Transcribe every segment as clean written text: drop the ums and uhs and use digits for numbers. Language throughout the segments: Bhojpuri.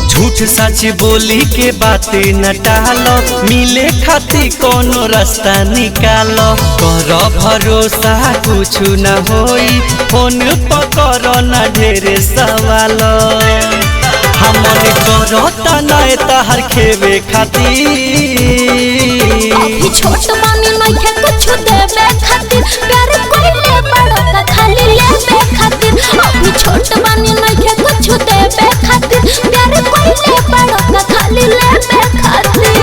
झूठ सच बोली के बातें न टालो, मिले खातिर कोनो रास्ता निकालो। कर भरोसा कुछ न होई, फोन पकड़ो न ढेरे सवाल। हमन करता नए तहर खेवे खातिर, अभी छोट बानी नइखे कुछ देवे खातिर, प्यार कोइले बड़ो का खाली लेवे खातिर। अभी छोट बानी नइखे कुछ देवे खातिर, प्यार कोइले बड़ो का खाली लेवे खातिर।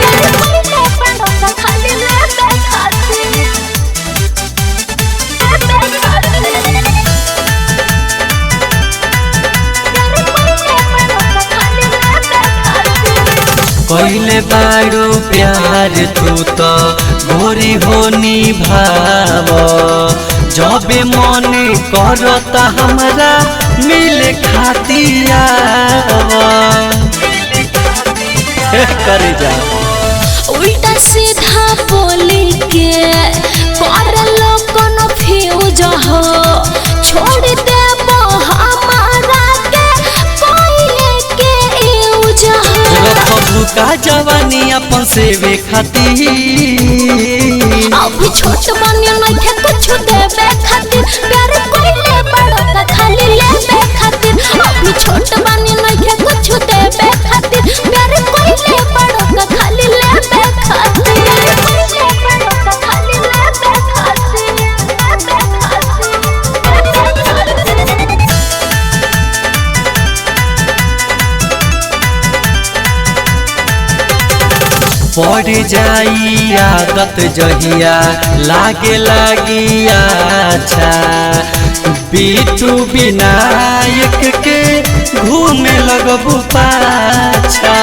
कोइले बड़ो का खाली लेवे खातिर। कइले बाड़ो प्यार तू तो गोरी होनी भाव। जबे मन करता हमरा मिले खातिर करे जा। उल्टा सीधा बोली के कर लो कोनो फ्यूज हो, छोड़ दे हमारा के कोई के यूज हो। रखबू का जवानी अपन सेवे खातिर, अभी छोट बानी नइखे कुछ देवे खातिर, प्यार कोइले बड़ो का खाली लेवे खातिर। अभी छोट बानी नइखे कुछ देवे खातिर, प्यार कोइले बड़ो का खाली लेवे खातिर। कोइले बड़ो का खाली लेवे खातिर। पड़ जाई आदत जहिया लागे लागी अच्छा। बीटू विनायक के घूमे लगबू पाछा।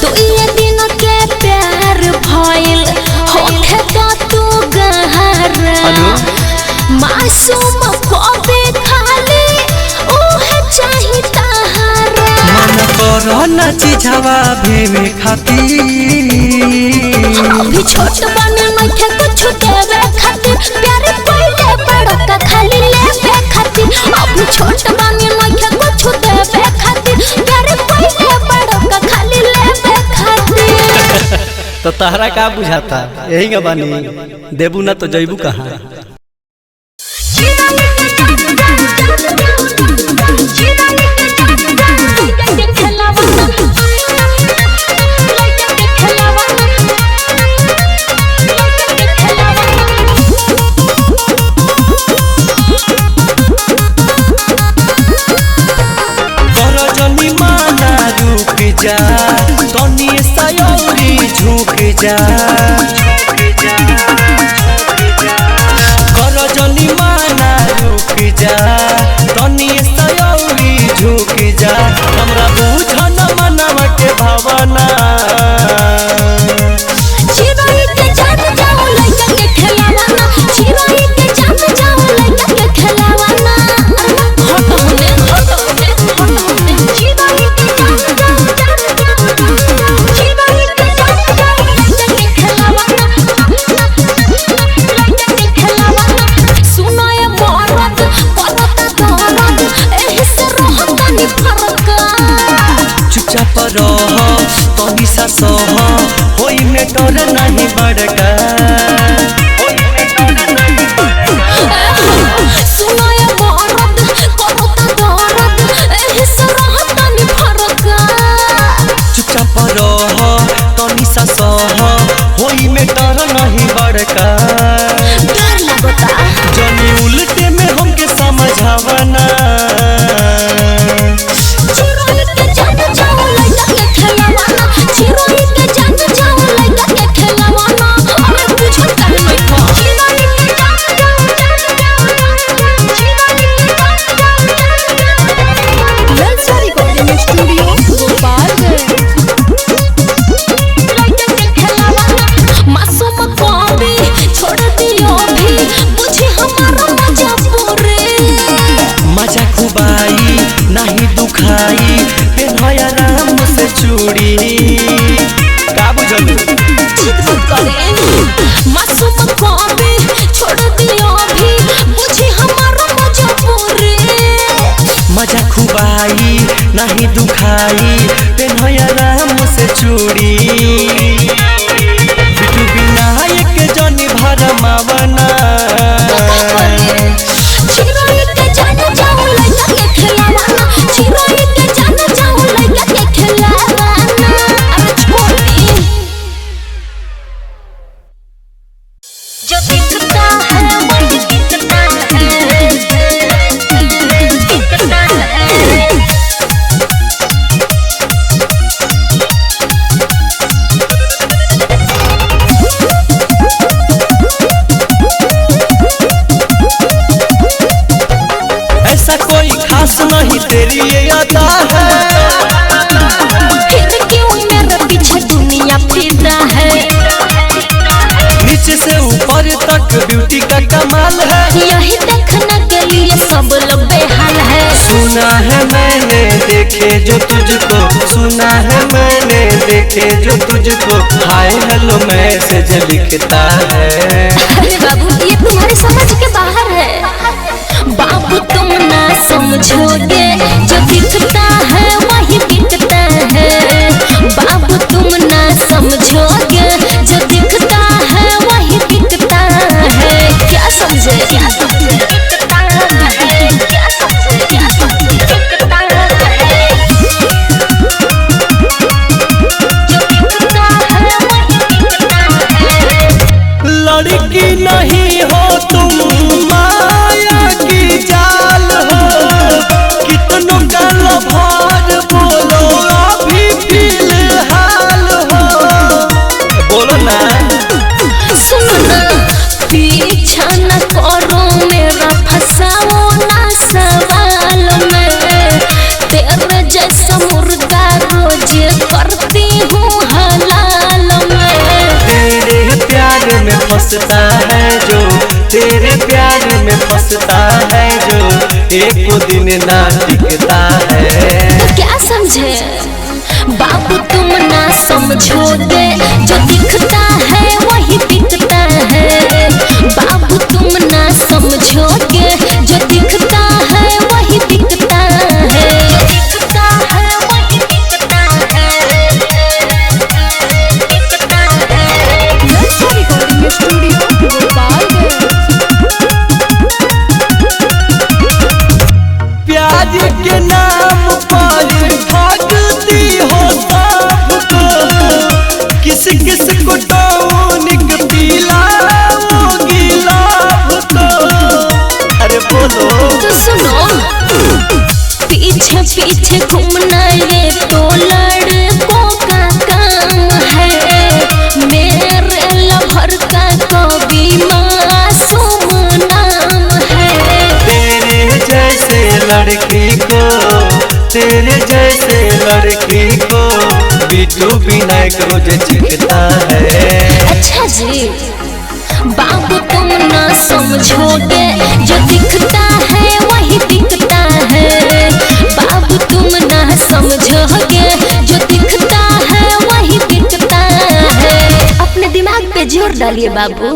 दुइये दिन के प्यार भइल होखे तो तू गहरा। मासूम कबे खाली ओहे चाही तहारा। मन करो न चिझवा भेवे खातिर, अभी छोट बानी नइखे कुछ देवे खातिर, प्यार कोइले बड़ो का खाली लेवे खातिर। अभी छोट बानी नइखे कुछ देवे खातिर, प्यार कोइले बड़ो का खाली लेवे खातिर। तो तहरा का बुझाता यही का बानी, देबू ना तो जइबू कहाँ। जा तनी सयोरी झुक जा, कर जनी माना रुक जा। तनी सयोरी झुक जा, हमरा बुझन मनवा के भावना। चिराई के जान जाओ लइका के खेलावाना, चिराई के जान जाओ लइका के खेलावाना। हटो ने हटो ने हटो ने, चिराई के जान जाओ चिराई के जान जाओ लइका के खेलावाना, लइका के खेलावाना। सुनो ये मरद पता दरद, एही से रहता नि फरक। चुपचाप रह तनी सा सह, होई में डर नहीं बड़का। सुनो ये मरद पता दरद, एही से रहता नि फरक। चुपचाप रह तनी सा सह, होई में डर नहीं बड़का। डर लगता जनी उल्टे में हमके समझावना। चिराई के जान जाओ लइका के खेलावाना, चिराई के जान जाओ लइका के खेलावाना। नहीं दुखाई पेन्हया राम से चूड़ी बिटू विनायक जनी भरमावना चिरोई के जान जाऊं लइका के खिलावाना चिरोई के जान जाऊं लइका के खिलावाना अब छोड़ी जो दिखता है वही दिखता है दिखता है ऐसा कोई खास नहीं तेरी ये अदा है फिर क्यों मेरे पीछे दुनिया फिदा है नीचे से ऊपर तक ब्यूटी का कमाल है यही देखने के लिए सब लोग बेहाल है सुना है मैंने देखे जो तुझको सुना है मैंने देखे जो तुझको हाय हेलो मैसेज लिखता है अरे बाबू ये तुम्हारी समझ के बाहर है बाबू तुम ना समझोगे जो दिखता है वही बिकता है बाबू तुम ना समझोगे जो दिखता है वही बिकता है क्या समझे क्या समझे बिकता है क्या समझे क्या समझे बिकता है जो दिखता है वही बिकता है लड़की नहीं हो तुम माया की जाल हो कितनों का लभार बोलो अभी फिलहाल हो बोलो ना सुनो ना पीछा न करो मेरा फंसाओ ना सवाल में तेरे जैसा मुर्गा रोज करती हूँ हलाल में तेरे प्यार में फंसता है जो तेरे प्यार में फंसता है जो एक दिन ना टिकता है तो क्या समझे बाबू तुम ना समझोगे जो दिखता है वही बिकता है बाबू तुम ना समझोगे जो दिखता है वही बिकता है जो दिखता है वही बिकता है बिकता है रिकॉर्डिंग स्टूडियो गोपालगंज प्यार के नाम पर भागती हो सबको किस किस को टॉनिक पिलाओगी लाभ को अरे बोलो तो सुनो पीछे पीछे घूमना ये तो लड़कों का काम है मेरे लवर का कभी मासूम नाम है तेरे जैसे लड़की को बिटू विनायक रोज चिखता है अच्छा जी बाबू तुम ना समझोगे जो दिखता है वही बिकता है बाबू तुम ना समझोगे जो दिखता है वही बिकता है अपने दिमाग पे जोर डालिए बाबू